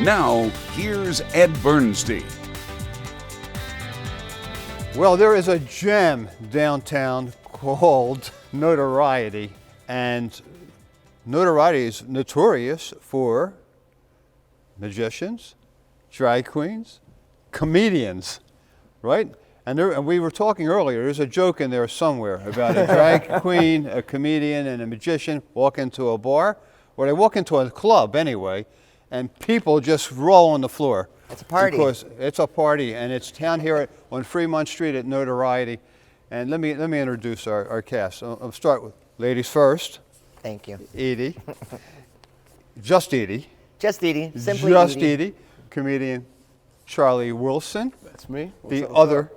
Now, here's Ed Bernstein. Well, there is a gem downtown called Notoriety, and Notoriety is notorious for magicians, drag queens, comedians, right? And we were talking earlier, there's a joke in there somewhere about a drag queen, a comedian, and a magician walk into a bar, or they walk into a club anyway, and people just roll on the floor. It's a party. Because it's a party, and it's down here on Fremont Street at Notoriety. And let me introduce our cast. I'll start with ladies first. Thank you. Edie. Just Edie. Just Edie. Simply Just Edie. Edie. Comedian Charlie Wilson. That's me. The other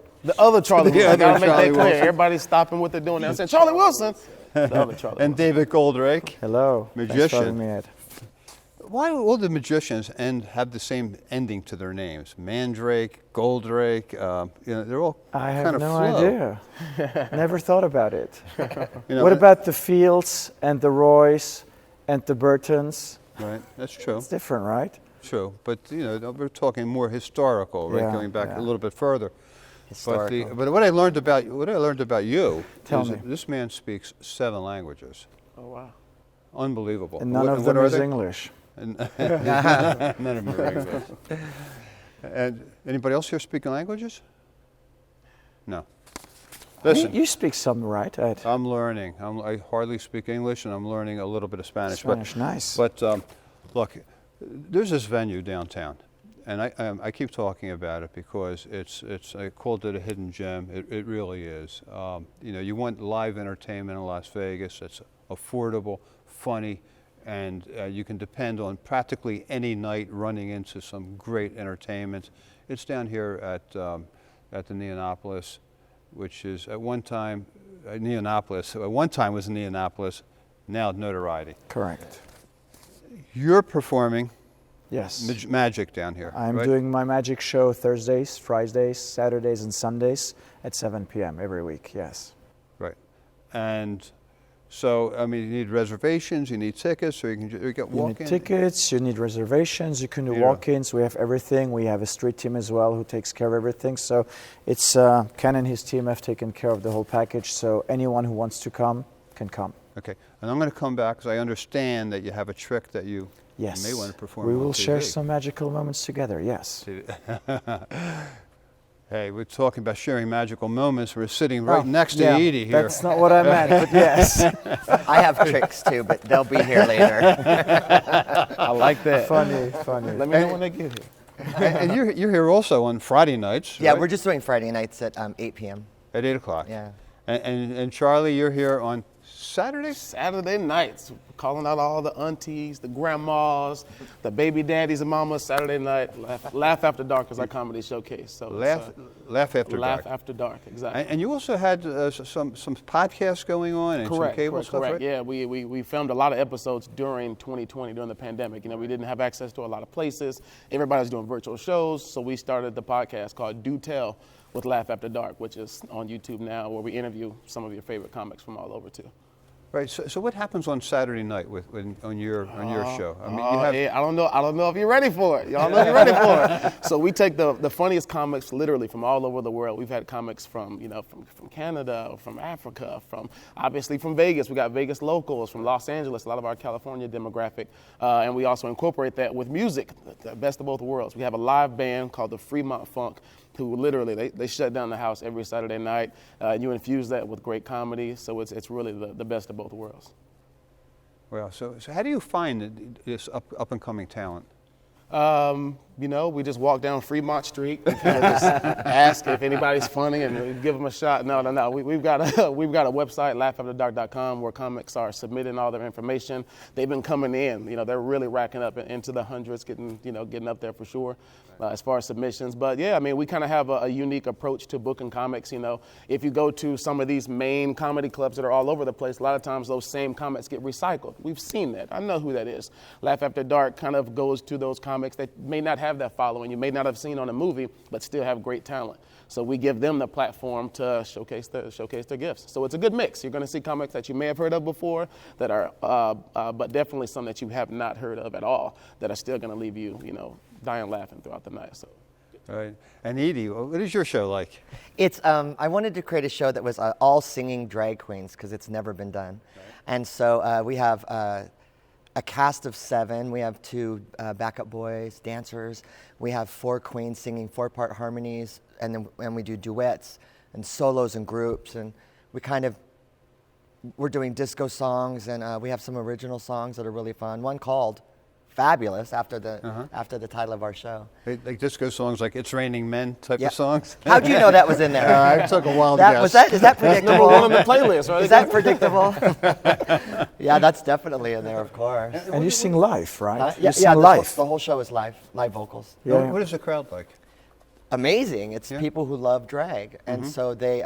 Charlie Wilson. I gotta make Charlie that clear. Wilson. Everybody's stopping what they're doing now, saying Charlie Wilson. The other Charlie and Wilson. David Goldrake. Hello. Magician. Thanks for having me, Ed. Why do all the magicians have the same ending to their names? Mandrake, Goldrake, they're all I kind have of no flow. idea. Never thought about it. You What about the Fields and the Roys and the Burtons? Right, that's true. It's different, right? True, but we're talking more historical, right? Yeah, Going back yeah. a little bit further. Historical. But what I learned about you Tell is me. that this man speaks 7 languages. Oh wow. Unbelievable. And none of what them are is they? English. And none of them are English. And anybody else here speaking languages? No. Listen, You speak some, right, Ed? I'm learning. I hardly speak English, and I'm learning a little bit of Spanish. Spanish, nice. But look, there's this venue downtown, and I keep talking about it because I called it a hidden gem. It really is. You want live entertainment in Las Vegas. It's affordable, funny, and you can depend on practically any night running into some great entertainment. It's down here at the Neonopolis, which is at one time Neonopolis. At one time was Neonopolis, now Notoriety. Correct. You're performing Yes. magic down here. I'm right? doing my magic show Thursdays, Fridays, Saturdays, and Sundays at 7 p.m. every week, yes. Right. And so, you need reservations, you need tickets, so you can get You walk-in. need tickets, you need reservations, you can do Yeah. walk-ins, we have everything. We have a street team as well who takes care of everything. So it's Ken and his team have taken care of the whole package, so anyone who wants to come can come. Okay. And I'm going to come back because I understand that you have a trick that you Yes. may want to perform We on will TV. share some magical moments together, yes. Hey, we're talking about sharing magical moments. We're sitting right Oh, next to yeah, Edie here. That's not what I meant, but yes. I have tricks too, but they'll be here later. I like that. Funny. Let me know when they get here. and you're here also on Friday nights, Yeah, right? we're just doing Friday nights at 8 p.m. At 8 o'clock. Yeah. And Charlie, you're here on Saturday? Saturday nights, calling out all the aunties, the grandmas, the baby daddies and mamas. Saturday night, Laugh After Dark is our comedy showcase. So Laugh After Laugh Dark. After Dark, exactly. And you also had some podcasts going on and some cable stuff, correct. right? Yeah, we filmed a lot of episodes during 2020, during the pandemic. We didn't have access to a lot of places. Everybody was doing virtual shows, so we started the podcast called Do Tell with Laugh After Dark, which is on YouTube now, where we interview some of your favorite comics from all over, too. Right. So what happens on Saturday night on your show? I don't know if you're ready for it. Y'all know if you're ready for it. So we take the funniest comics literally from all over the world. We've had comics from Canada, from Africa, obviously from Vegas. We got Vegas locals, from Los Angeles, a lot of our California demographic, and we also incorporate that with music, the best of both worlds. We have a live band called the Fremont Funk, who literally they shut down the house every Saturday night. You infuse that with great comedy, so it's really the best of both worlds. Well, so how do you find this up and coming talent? We just walk down Fremont Street and kind of just ask if anybody's funny and we give them a shot. No. We've got a website, laughafterdark.com, where comics are submitting all their information. They've been coming in. They're really racking up into the hundreds, getting up there for sure as far as submissions. But yeah, we kind of have a unique approach to booking comics. If you go to some of these main comedy clubs that are all over the place, a lot of times those same comics get recycled. We've seen that. I know who that is. Laugh After Dark kind of goes to those comics comics that may not have that following, you may not have seen on a movie, but still have great talent. So we give them the platform to showcase their gifts. So it's a good mix. You're going to see comics that you may have heard of before, that are, but definitely some that you have not heard of at all, that are still going to leave you, dying laughing throughout the night. So. Right. And Edie, what is your show like? It's I wanted to create a show that was all singing drag queens because it's never been done, and so we have a cast of 7. We have 2 backup boys, dancers. We have 4 queens singing 4-part harmonies, and we do duets and solos and groups, and we're doing disco songs, and we have some original songs that are really fun. One called Faaabulous after the title of our show. Like disco songs, like "It's Raining Men" type of songs. How'd you know that was in there? I took a wild guess. Is that predictable? Number 1 on the playlist, right? Is that predictable? Yeah, that's definitely in there, of course. And you sing live, right? Yeah, You sing live. The whole show is live vocals. Yeah. What is the crowd like? Amazing. It's people who love drag, and so they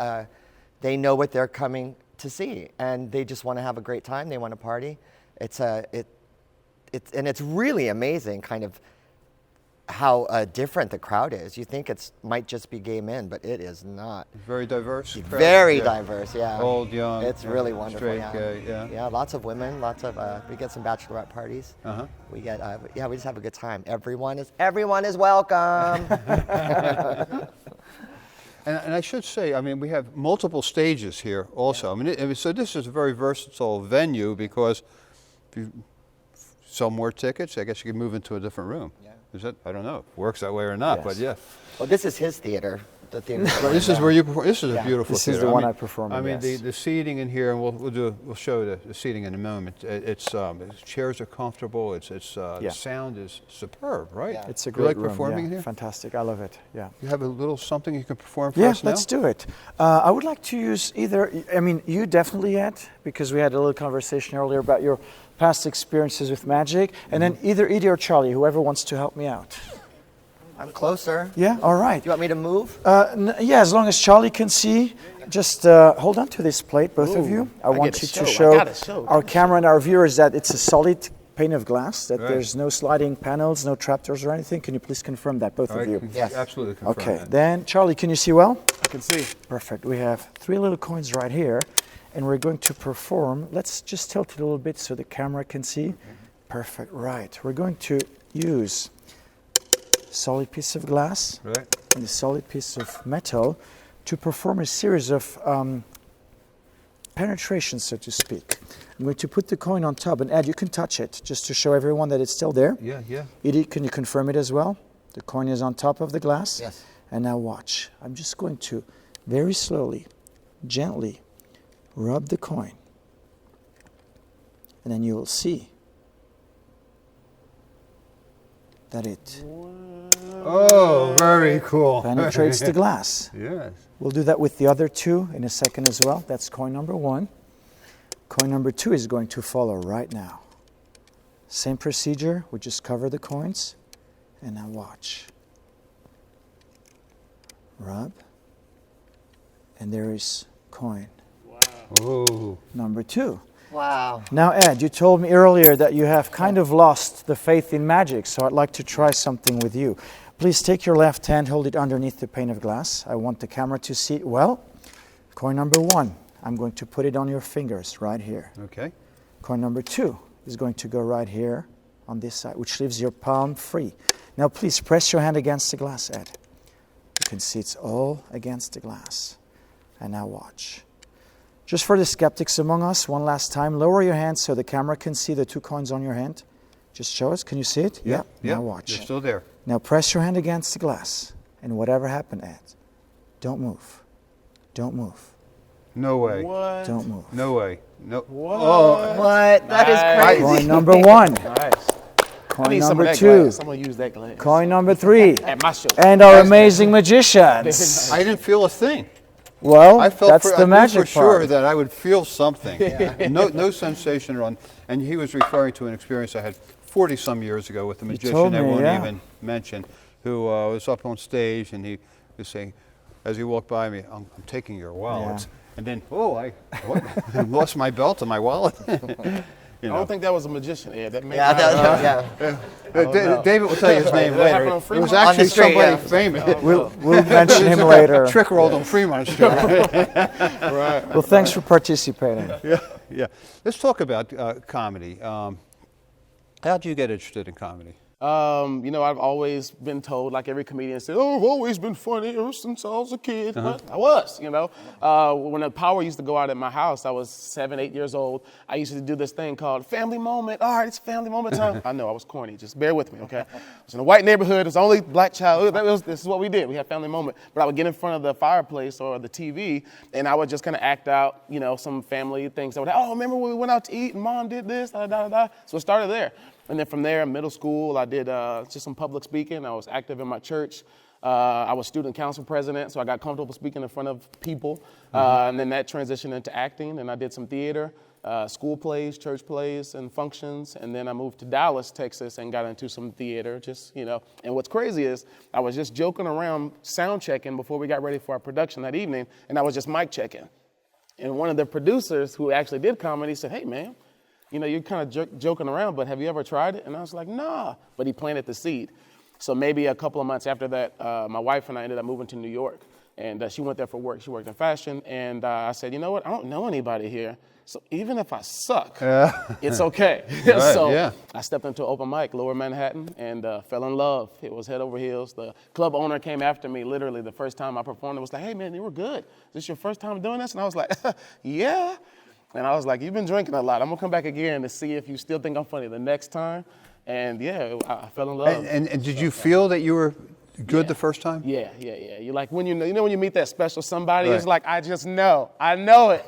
know what they're coming to see, and they just want to have a great time. They want to party. It's really amazing, kind of how different the crowd is. You think it might just be gay men, but it is not. Very diverse. crowd? Very diverse, yeah. Old, young. It's really wonderful. Straight, Yeah. gay, yeah. Yeah, lots of women. Lots of. We get some bachelorette parties. We get. We just have a good time. Everyone is welcome. And I should say, I mean, we have multiple stages here also. I mean, so this is a very versatile venue because if you sell more tickets, I guess you can move into a different room. Yeah. Is that, I don't know, if it works that way or not, Yes. but yeah. Well, this is his theater. The theater. This is where you perform. This is a beautiful This theater. is the one I perform in, I mean, yes. the seating in here, and we'll show the seating in a moment. The chairs are comfortable. The sound is superb, right? Yeah. It's a You great like room. performing Yeah. here? Fantastic. I love it. Yeah. You have a little something you can perform for Yeah, us now? let's do it. I would like to use you definitely, Ed, because we had a little conversation earlier about your past experiences with magic, and then either Edie or Charlie, whoever wants to help me out. I'm closer. Yeah, all right. Do you want me to move? Yeah, as long as Charlie can see, just hold on to this plate, both of you. I want you to show our camera and our viewers that it's a solid pane of glass, that there's no sliding panels, no trapdoors or anything. Can you please confirm that, both of you? Yes. Absolutely confirm Okay, that. then Charlie, can you see well? I can see. Perfect. We have 3 little coins right here, and we're going to perform. Let's just tilt it a little bit so the camera can see. Perfect, right. We're going to use a solid piece of glass and a solid piece of metal to perform a series of penetrations, so to speak. I'm going to put the coin on top, and Ed, you can touch it just to show everyone that it's still there. Yeah, yeah. Edie, can you confirm it as well? The coin is on top of the glass. Yes. And now watch. I'm just going to very slowly, gently rub the coin. And then you will see that it Oh, very cool. penetrates the glass. Yes. We'll do that with the other 2 in a second as well. That's coin number 1. Coin number 2 is going to follow right now. Same procedure. We just cover the coins. And now watch. Rub. And there is coin. Oh. Number 2. Wow. Now, Ed, you told me earlier that you have kind of lost the faith in magic, so I'd like to try something with you. Please take your left hand, hold it underneath the pane of glass. I want the camera to see it well. Coin number 1, I'm going to put it on your fingers right here. Okay. Coin number 2 is going to go right here on this side, which leaves your palm free. Now, please press your hand against the glass, Ed. You can see it's all against the glass. And now watch. Just for the skeptics among us, one last time, lower your hand so the camera can see the 2 coins on your hand. Just show us. Can you see it? Yeah. Now watch. You're still there. Now press your hand against the glass. And whatever happened, Ed, don't move. Don't move. No way. What? Don't move. No way. No. What? Oh. What? That is crazy. Coin number 1. Nice. I Coin need some of number that 2. glass. I'm going to use that glass. Coin number 3. At my show. And our amazing magicians. I didn't feel a thing. Well, I felt that's the magic for sure part. that I would feel something. No sensation at all. And he was referring to an experience I had 40-some years ago with a magician told I me, won't yeah. even mention, who was up on stage, and he was saying, as he walked by me, I'm taking your wallets. Yeah. And then, I lost my belt and my wallet. You I know. don't think that was a magician, Ed. That may Yeah, David will tell you his name Did that happen later. on It was Fremont? On the actually street, somebody yeah. famous. We'll mention him later. Trick rolled on Fremont Street. Right. Well, thanks for participating. Yeah. Let's talk about comedy. How did you get interested in comedy? You know, I've always been told, like every comedian says, oh, I've always been funny ever since I was a kid. But I was, you know. When the power used to go out at my house, I was 7, 8 years old. I used to do this thing called family moment. All right, it's family moment time. I know, I was corny. Just bear with me, okay? I was in a white neighborhood. It was the only black child. This is what we did. We had family moment. But I would get in front of the fireplace or the TV, and I would just kind of act out, you know, some family things. I would, oh, remember when we went out to eat and mom did this, da, da, da, da. So it started there. And then from there, middle school, I did just some public speaking. I was active in my church. I was student council president, so I got comfortable speaking in front of people. And then that transitioned into acting, and I did some theater, school plays, church plays, and functions. And then I moved to Dallas, Texas, and got into some theater, just, you know. And what's crazy is I was just joking around, sound checking before we got ready for our production that evening, and I was just mic checking. And one of the producers who actually did comedy said, hey, man, you know, you're kind of joking around, but have you ever tried it? And I was like, nah. But he planted the seed. So maybe a couple of months after that, my wife and I ended up moving to New York. And she went there for work. She worked in fashion. And I said, you know what? I don't know anybody here. So even if I suck, it's okay. So I stepped into an open mic, Lower Manhattan, and fell in love. It was head over heels. The club owner came after me literally the first time I performed. It was like, hey, man, you were good. Is this your first time doing this? And I was like, yeah. And I was like, you've been drinking a lot. I'm going to come back again to see if you still think I'm funny the next time. And yeah, I fell in love. And did you feel that you were good the first time? Yeah. You like when you know when you meet that special somebody, it's like, I just know. I know it.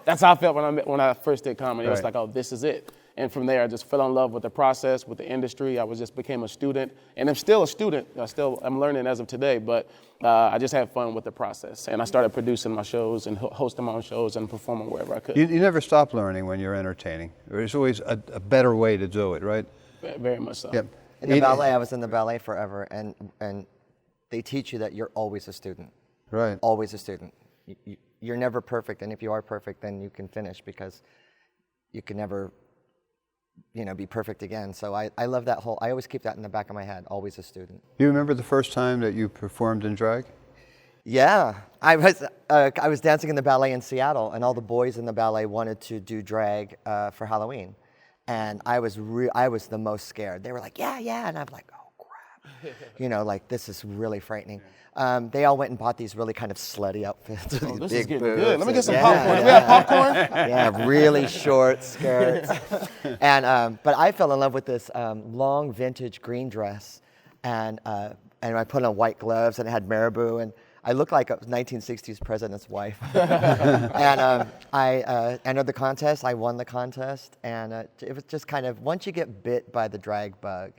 That's how I felt when I first did comedy. It was like, oh, this is it. And from there, I just fell in love with the process, with the industry. I just became a student, and I'm still a student. I'm learning as of today, but I just had fun with the process. And I started producing my shows and hosting my own shows and performing wherever I could. You never stop learning when you're entertaining. There's always a better way to do it, right? Very much so. Yep. In the ballet, I was in the ballet forever, and they teach you that you're always a student. Right. Always a student. You're never perfect, and if you are perfect, then you can finish because you can never, you know, be perfect again. So I love that I always keep that in the back of my head, always a student. Do you remember the first time that you performed in drag? Yeah, I was dancing in the ballet in Seattle, and all the boys in the ballet wanted to do drag for Halloween. And I was the most scared. They were like, yeah, and I'm like, oh crap, you know, like this is really frightening. They all went and bought these really kind of slutty outfits. Oh, this big is getting boobs good. Let me get some and- popcorn. Do we have popcorn? Yeah, really short skirts. And but I fell in love with this long vintage green dress, and I put on white gloves, and it had marabou, and I looked like a 1960s president's wife. And I entered the contest. I won the contest, and it was just kind of, once you get bit by the drag bug,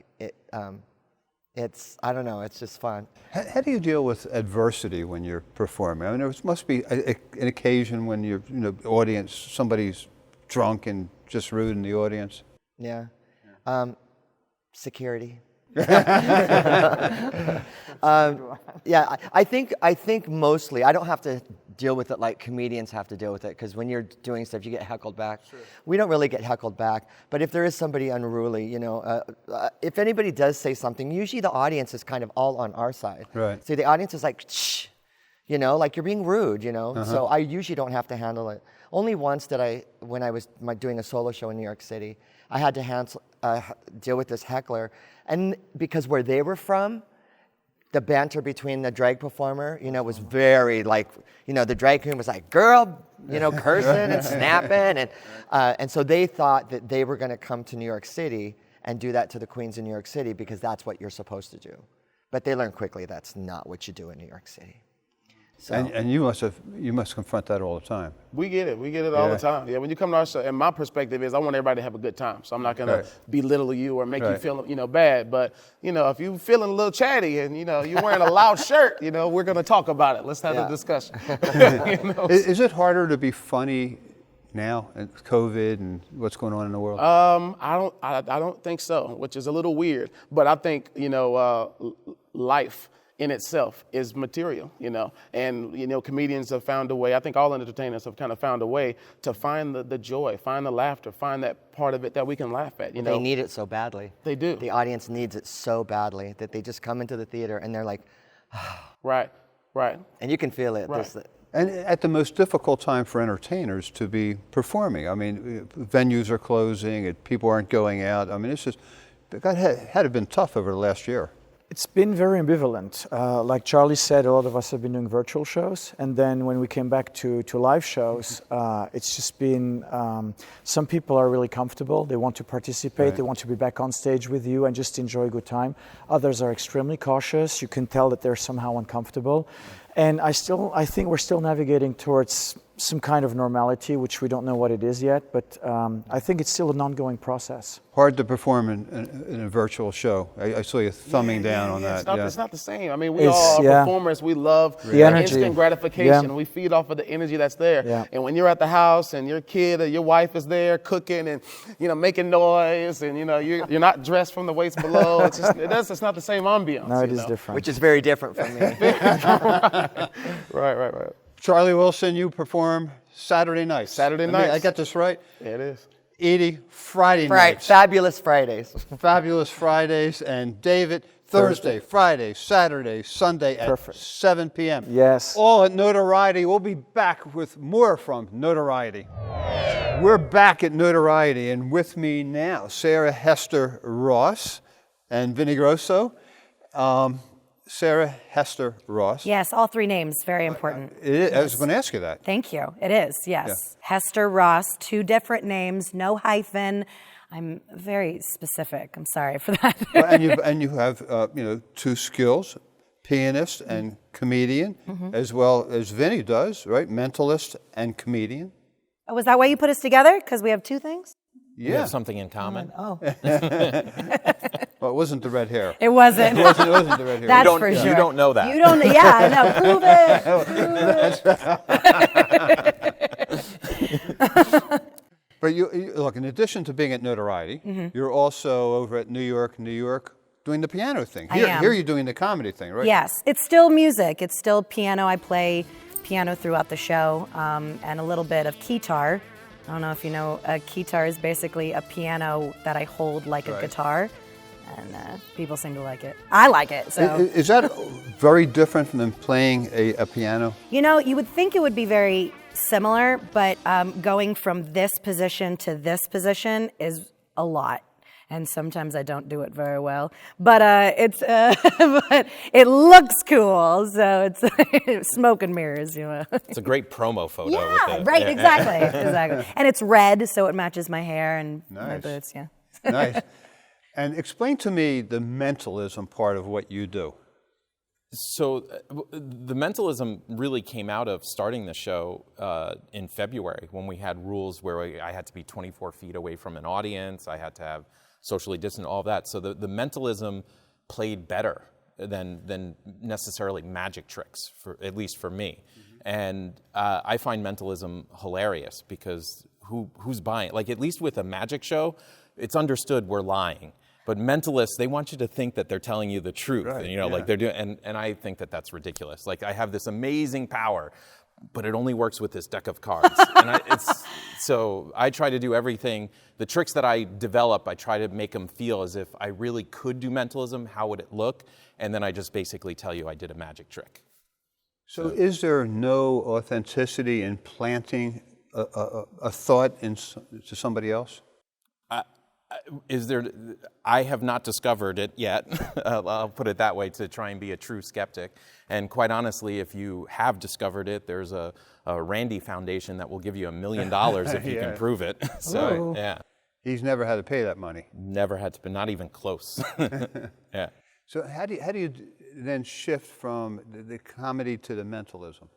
it's, I don't know, it's just fun. How do you deal with adversity when you're performing? I mean, there must be an occasion when you're, you know, audience, somebody's drunk and just rude in the audience. Yeah. Security. Yeah, I think mostly, I don't have to deal with it like comedians have to deal with it, because when you're doing stuff, you get heckled back. Sure. We don't really get heckled back, but if there is somebody unruly, you know, if anybody does say something, usually the audience is kind of all on our side. Right. So the audience is like, shh, you know, like you're being rude, you know. So I usually don't have to handle it. Only once did when I was doing a solo show in New York City, I had to deal with this heckler, and because where they were from, the banter between the drag performer, you know, was very like, you know, the drag queen was like, girl, you know, cursing and snapping, and so they thought that they were going to come to New York City and do that to the queens in New York City because that's what you're supposed to do, but they learned quickly that's not what you do in New York City. So. And you must confront that all the time. We get it all the time. Yeah, when you come to our show, and my perspective is I want everybody to have a good time. So I'm not gonna belittle you or make you feel, you know, bad. But, you know, if you feeling a little chatty and, you know, you're wearing a loud shirt, you know, we're gonna talk about it. Let's have a discussion. You know? Is it harder to be funny now, with COVID and what's going on in the world? I don't think so, which is a little weird. But I think, you know, life in itself is material, and, comedians have found a way, I think all entertainers have kind of found a way to find the joy, find the laughter, find that part of it that we can laugh at, They need it so badly. They do. The audience needs it so badly that they just come into the theater and they're like, Right. and you can feel it. Right. And at the most difficult time for entertainers to be performing. I mean, venues are closing, people aren't going out. I mean, it had to have been tough over the last year. It's been very ambivalent. Like Charlie said, a lot of us have been doing virtual shows, and then when we came back to live shows, it's just been, some people are really comfortable, they want to participate, Right. they want to be back on stage with you and just enjoy a good time. Others are extremely cautious, you can tell that they're somehow uncomfortable. And I think we're still navigating towards some kind of normality, which we don't know what it is yet, but I think it's still an ongoing process. Hard to perform in a virtual show. I saw you thumbing down on that. It's not the same. I mean, we all are performers. We love the energy. Instant gratification. We feed off of the energy that's there. Yeah. And when you're at the house and your kid or your wife is there cooking and making noise and you're not dressed from the waist below, it's not the same ambiance. No, it is different. Which is very different from me. Right. Charlie Wilson, you perform Saturday nights. Saturday nights. I got this right? Yeah, it is. Edie, Friday Right, nights. Fabulous Fridays. Fabulous Fridays. And David, Thursday, Friday, Saturday, Sunday at 7 p.m. Yes. All at Notoriety. We'll be back with more from Notoriety. We're back at Notoriety, and with me now, Sarah Hester Ross and Vinny Grosso. Sarah Hester Ross. Yes, all three names, very important. I was going to ask you that. Thank you. It is, yes. Yeah. Hester Ross, 2 different names, no hyphen. I'm very specific. I'm sorry for that. Well, and you have 2 skills, pianist and comedian, as well as Vinny does, right? Mentalist and comedian. Oh, was that why you put us together? Because we have 2 things? Yeah. We have something in common. Oh, Well, it wasn't the red hair. it wasn't. It wasn't the red hair. That's You don't, for sure. you don't know that. You don't. Yeah, no, prove it. But you look, in addition to being at Notoriety, you're also over at New York, doing the piano thing. I am. Here you're doing the comedy thing, right? Yes, it's still music. It's still piano. I play piano throughout the show and a little bit of keytar. I don't know if you know, a keytar is basically a piano that I hold like a guitar, and people seem to like it. I like it, so. Is that very different from playing a piano? You would think it would be very similar, but going from this position to this position is a lot. And sometimes I don't do it very well, but but it looks cool. So it's smoke and mirrors, It's a great promo photo. Yeah, with the, right, exactly. And it's red, so it matches my hair and my Nice. boots. Yeah. Nice. And explain to me the mentalism part of what you do. So the mentalism really came out of starting the show in February when we had rules where I had to be 24 feet away from an audience. I had to have socially distant, all of that. So the mentalism played better than necessarily magic tricks, at least for me. And I find mentalism hilarious because who's buying? Like, at least with a magic show, it's understood we're lying. But mentalists, they want you to think that they're telling you the truth, Right, and, like they're doing. And I think that that's ridiculous. Like, I have this amazing power, but it only works with this deck of cards. So I try to do everything. The tricks that I develop, I try to make them feel as if I really could do mentalism. How would it look? And then I just basically tell you I did a magic trick. So is there no authenticity in planting a thought to somebody else? I have not discovered it yet. I'll put it that way, to try and be a true skeptic. And quite honestly, if you have discovered it, there's a Randy Foundation that will give you $1 million if you can prove it. So, yeah. He's never had to pay that money. Never had to, but not even close. Yeah. So how do you then shift from the comedy to the mentalism?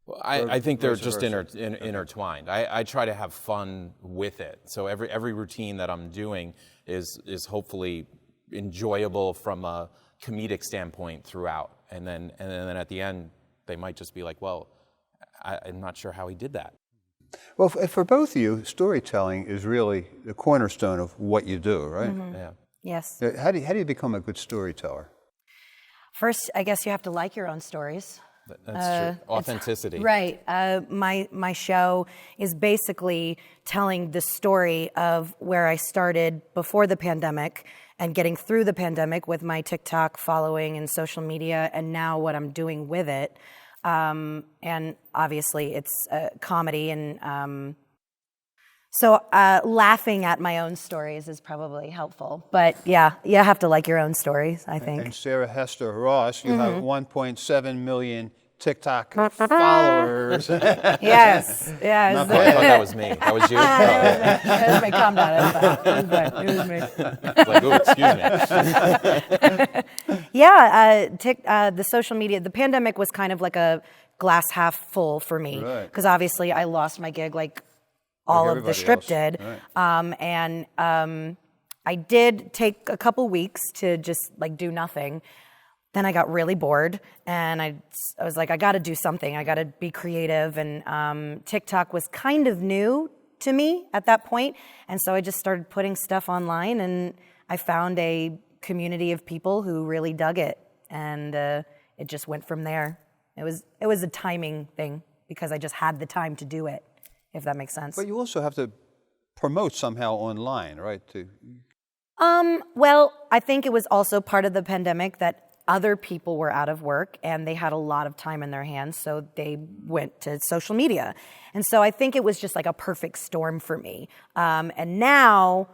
Well, I think they're just versa. intertwined. I try to have fun with it. So every routine that I'm doing is hopefully enjoyable from a comedic standpoint throughout. And then at the end, they might just be like, well, I'm not sure how he did that. Well, for both of you, storytelling is really the cornerstone of what you do, right? Yeah. Yes. How do you become a good storyteller? First, I guess you have to like your own stories. That's true. Authenticity. Right. My show is basically telling the story of where I started before the pandemic and getting through the pandemic with my TikTok following and social media, and now what I'm doing with it. And obviously it's comedy, and so laughing at my own stories is probably helpful. But yeah, you have to like your own stories, I think. And Sarah Hester Ross, you have 1.7 million TikTok followers. Yes. I thought that was me. That was you? It was me. Calm down. It was me. Excuse me. Yeah, the social media, the pandemic was kind of like a glass half full for me. Because obviously I lost my gig like all of the strip did. And I did take a couple weeks to just like do nothing. Then I got really bored, and I was like, I got to do something. I got to be creative, and TikTok was kind of new to me at that point, and so I just started putting stuff online, and I found a community of people who really dug it, and it just went from there. It was a timing thing because I just had the time to do it, if that makes sense. But you also have to promote somehow online, right? Well, I think it was also part of the pandemic that other people were out of work and they had a lot of time in their hands, so they went to social media. And so I think it was just like a perfect storm for me. And now,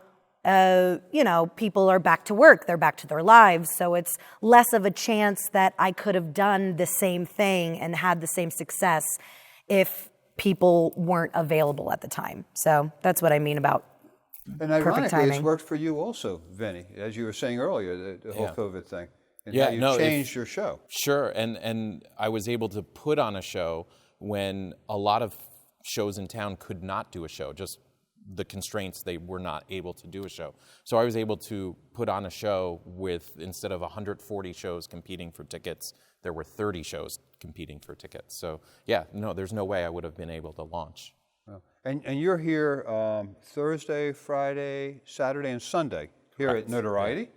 people are back to work, they're back to their lives, so it's less of a chance that I could have done the same thing and had the same success if people weren't available at the time. So that's what I mean about and perfect timing. And ironically, it's worked for you also, Vinny, as you were saying earlier, the whole COVID thing. And Yeah, you changed your show. Sure, and I was able to put on a show when a lot of shows in town could not do a show, just the constraints, they were not able to do a show. So I was able to put on a show with, instead of 140 shows competing for tickets, there were 30 shows competing for tickets. So yeah, no, there's no way I would have been able to launch. And you're here Thursday, Friday, Saturday, and Sunday here at Notoriety.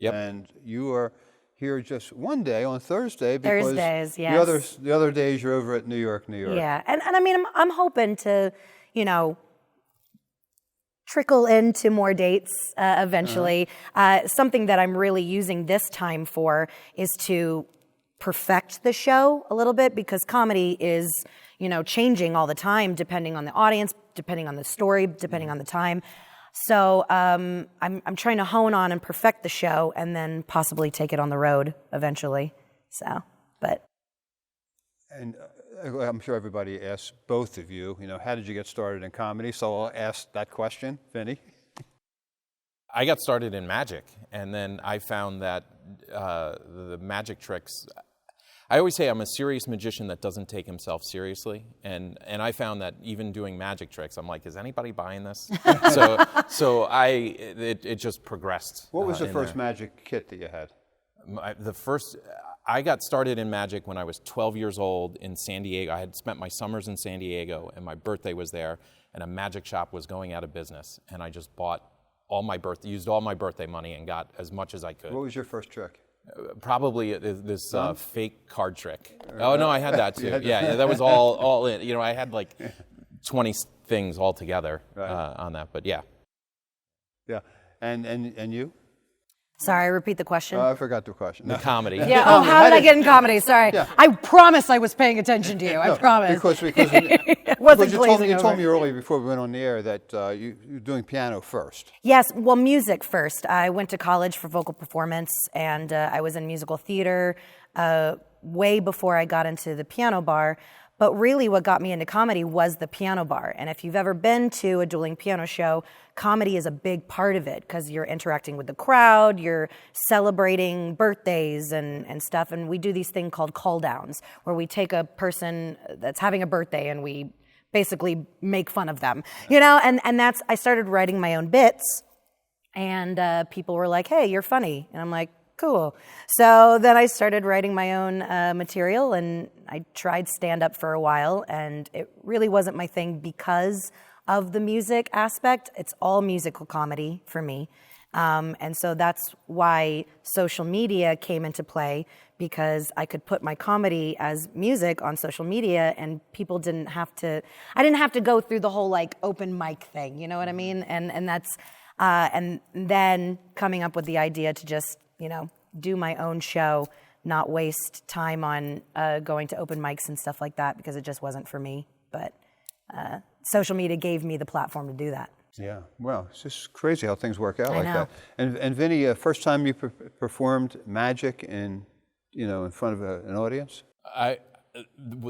Yep. And you are here just one day on Thursday because Thursdays, yes. the other days you're over at New York. Yeah, and I mean, I'm hoping to, trickle into more dates eventually. Something that I'm really using this time for is to perfect the show a little bit, because comedy is, changing all the time depending on the audience, depending on the story, depending on the time. So I'm trying to hone on and perfect the show, and then possibly take it on the road eventually. So, but. And I'm sure everybody asks both of you, how did you get started in comedy? So I'll ask that question, Vinny. I got started in magic, and then I found that the magic tricks. I always say I'm a serious magician that doesn't take himself seriously, and I found that even doing magic tricks, I'm like, is anybody buying this? so it just progressed. What was the first magic kit that you had? I got started in magic when I was 12 years old in San Diego. I had spent my summers in San Diego, and my birthday was there, and a magic shop was going out of business, and I just used all my birthday money and got as much as I could. What was your first trick? Probably this fake card trick. Oh no, I had that too. Yeah, that was all in. I had like 20 things all together on that. But yeah. Yeah, and you? Sorry, repeat the question. I forgot the question. The comedy. Yeah. Oh, how did I get in comedy? Sorry. Yeah. I promise I was paying attention to you. I promise. Because it wasn't glazing you over. told me earlier before we went on the air that you're doing piano first. Yes. Well, music first. I went to college for vocal performance, and I was in musical theater way before I got into the piano bar. But really what got me into comedy was the piano bar. And if you've ever been to a dueling piano show, comedy is a big part of it, because you're interacting with the crowd, you're celebrating birthdays and stuff. And we do these things called call downs, where we take a person that's having a birthday and we basically make fun of them, and that's, I started writing my own bits, and people were like, hey, you're funny. And I'm like, cool. So then I started writing my own material, and I tried stand-up for a while, and it really wasn't my thing because of the music aspect. It's all musical comedy for me. And so that's why social media came into play, because I could put my comedy as music on social media and people didn't have to, I didn't have to go through the whole like open mic thing, you know what I mean? And that's, and then coming up with the idea to just, you know, do my own show, not waste time on going to open mics and stuff like that, because it just wasn't for me. But social media gave me the platform to do that. Yeah, well, it's just crazy how things work out I like know. that. And Vinny, first time you performed magic in, you know, in front of an audience?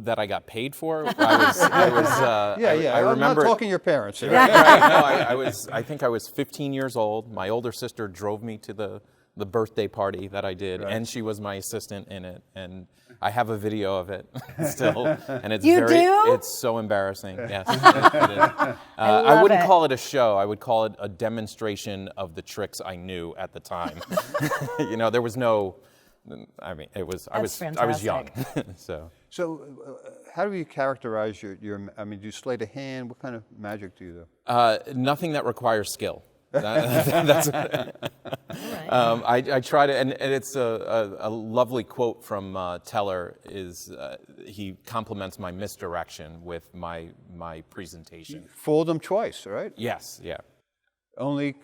That I got paid for. I I'm not remember. talking your parents here. Right, no, I think I was 15 years old. My older sister drove me to the birthday party that I did, Right. and she was my assistant in it. And I have a video of it still, and it's You do? It's so embarrassing. Yes, it is. I wouldn't call it a show. I would call it a demonstration of the tricks I knew at the time. You know, there was no. I mean, it was. I was young, so. So, how do you characterize your? I mean, do you sleight of hand? What kind of magic do you do? Nothing that requires skill. That's. I try to, and it's a lovely quote from Teller. Is he compliments my misdirection with my presentation? You fooled them twice, right? Yes. Yeah. Only.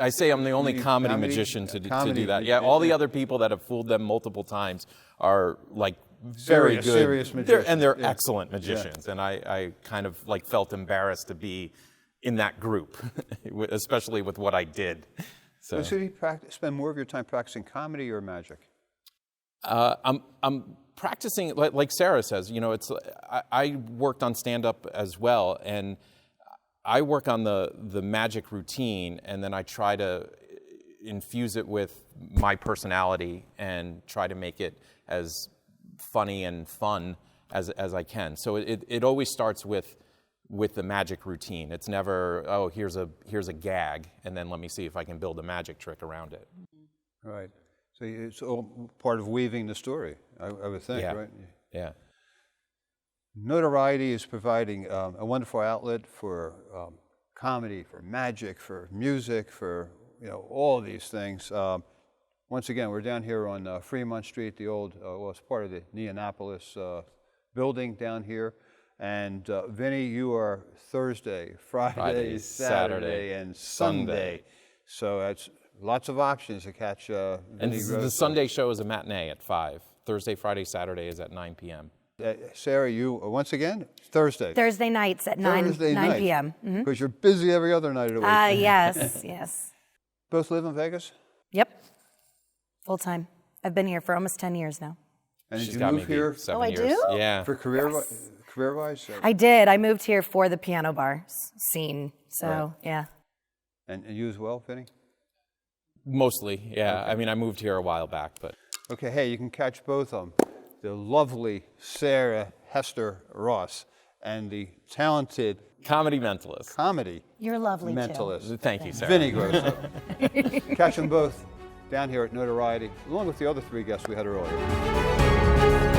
I say I'm the only comedy magician to do that. Yeah, all the other people that have fooled them multiple times are like very good. Serious magicians. And they're excellent magicians. Yeah. And I kind of like felt embarrassed to be in that group, especially with what I did. So should you spend more of your time practicing comedy or magic? I'm practicing, like Sarah says, you know, I worked on stand-up as well, and I work on the magic routine, and then I try to infuse it with my personality and try to make it as funny and fun as I can. So it always starts with the magic routine. It's never, oh, here's a gag, and then let me see if I can build a magic trick around it. Right. So it's all part of weaving the story, I would think, Yeah. right? Yeah. Notoriety is providing a wonderful outlet for comedy, for magic, for music, for all these things. Once again, we're down here on Fremont Street, the old, it's part of the Neonopolis building down here. And Vinny, you are Thursday, Friday, Saturday, and Sunday. So that's lots of options to catch Vinny And Grosso. the Sunday show is a matinee at 5. Thursday, Friday, Saturday is at 9 p.m. Sarah, you, once again, Thursday. Thursday nights at 9 p.m. Because you're busy every other night of the week. Yes, yes. Both live in Vegas? Yep. Full time. I've been here for almost 10 years now. And She's did you got move me here beat 7 Oh, I years. do? Yeah. for career-wise? I did. I moved here for the piano bar scene. So, Right. yeah. And you as well, Vinny? Mostly, yeah. Okay. I mean, I moved here a while back, but. Okay, hey, you can catch both of them. The lovely Sarah Hester Ross and the talented Comedy Mentalist. You're lovely, Mentalist. Thank you, Sarah. Vinny Grosso. Catch them both down here at Notoriety, along with the other 3 guests we had earlier.